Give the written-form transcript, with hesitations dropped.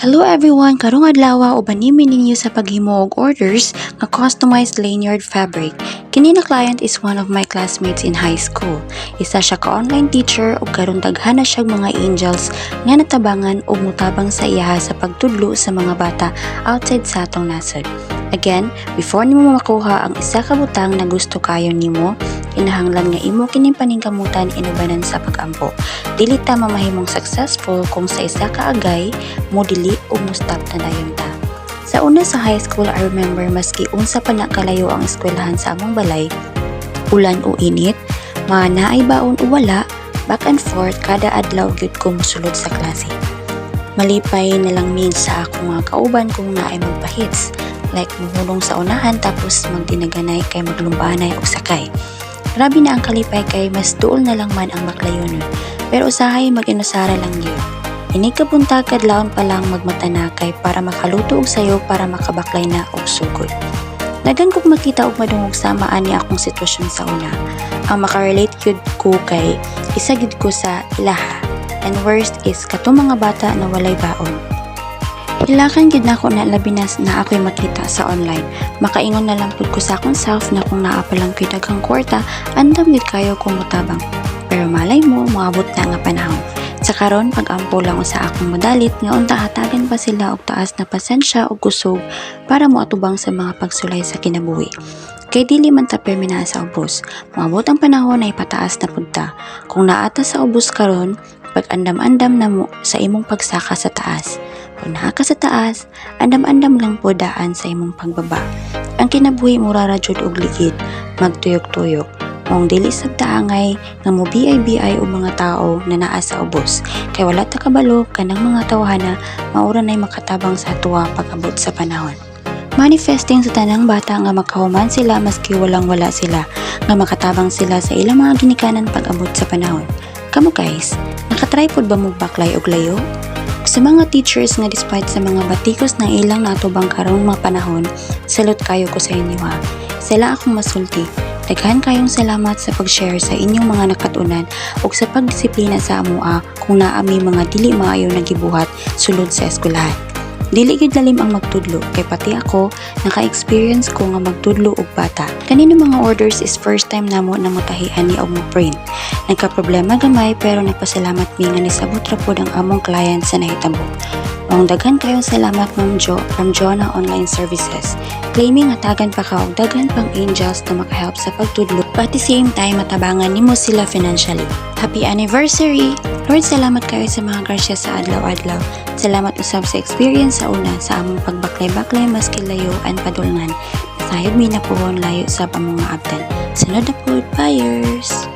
Hello everyone! Karong adlaw ubanimi ninyo sa paghimo og orders nga customized lanyard fabric. Kini na client is one of my classmates in high school. Isa siya ka online teacher ug karon daghan na siyang mga angels nga natabangan ug mutabang sa iya sa pagtudlo sa mga bata outside sa atong nasod. Again, before nimo makuha ang isa ka butang na gusto kayo nimo, kinahanglan nga imo kining paningkamutan inubanan sa pag-ampo. Dili ta mamahimong successful kung sa isa ka agay mo dili o mo stop na dayon ta. Sa una sa high school, I remember maski unsa pa na kalayo ang eskwelahan sa among balay, ulan o init, mga naay baon o wala, back and forth kada adlaw gyud ko mosulod sa klase. Malipay na lang min sa ako mga kauban kung naay magpahits, like muhulong sa unahan tapos magdinaganay kay maglumbanay og sakay. Grabe na ang kalipay kay mas duol na lang man ang maklayo nun, pero usahay mag-inusara lang yun. Ini kapunta kadlawon pa lang magmatanakay para makaluto og sayo para makabaklay na og sugod. Daghan kog makita og madungog sama ani akong sitwasyon sa una. Ang makarelate gyud ko kay isa gyud ko sa ilaha. And worst is katong mga bata na walay baon. Hilakan gyud nako na labinas na ako'y makita sa online. Makaingon na lang pud ko sa akong self na kung naa pa lang ko'y daghang kwarta, andam gyud kayo kung mutabang. Pero malay mo, moabot na nga panahon. Sa karon pag-ampo lang sa akong madalit nga unta hatagan pa sila og taas na pasensya og kusog para moatubang sa mga pagsulay sa kinabuhi. Kay dili man ta permina sa ubos, moabot ang panahon na ipataas na punta. Kung naata sa ubos karon, pag-andam-andam na mo sa imong pagsaka sa taas. Kung naa ka sa taas, andam-andam lang po daan sa imong pagbaba. Ang kinabuhi murara jud og ligid, magtuyok-tuyok. Kung dili sab taangay nga mo BI o mga tao na naa sa ubos, kay wala ta kabalo kanang mga tawhana maura nay makatabang sa tuwa pag-abot sa panahon. Manifesting sa tanang bata nga makahuman sila maski walang-wala sila, nga makatabang sila sa ilang mga ginikanan pag-abot sa panahon. Kamo guys, nakatry pod ba mo baklay og layo? Sa mga teachers nga despite sa mga batikos na ilang natubang karong mga panahon, salute kayo ko sa inyo ha. Sila akong masulti. Daghan kayong salamat sa pag-share sa inyong mga nakatunan ug sa pagdisiplina sa amoa kung naa may mga dili maayo na gibuhat sulod sa eskwelahan. Dili gid lalim ang magtudlo kay pati ako naka-experience ko nga magtudlo og bata. Kanino mga orders is first time namo na matahian ni og mo print. Nagka-problema gamay pero nagpasalamat mi nga nisabot ra pod ang among client sa nahitabo. Ang daghan kayong salamat Ma'am Jo from Jonah Online Services. Claiming hatagan pa ka og daghan pang angels na makahelp sa pagtudlo but at the same time matabangan nimo sila financially. Happy anniversary! Lord, salamat kayo sa mga grasya sa adlaw-adlaw. Salamat usab sa experience sa una sa among pagbaklay-baklay maski layo and padulngan. Nasayod mi na pohon layo sa among mga abdan. Sunod na po, buyers!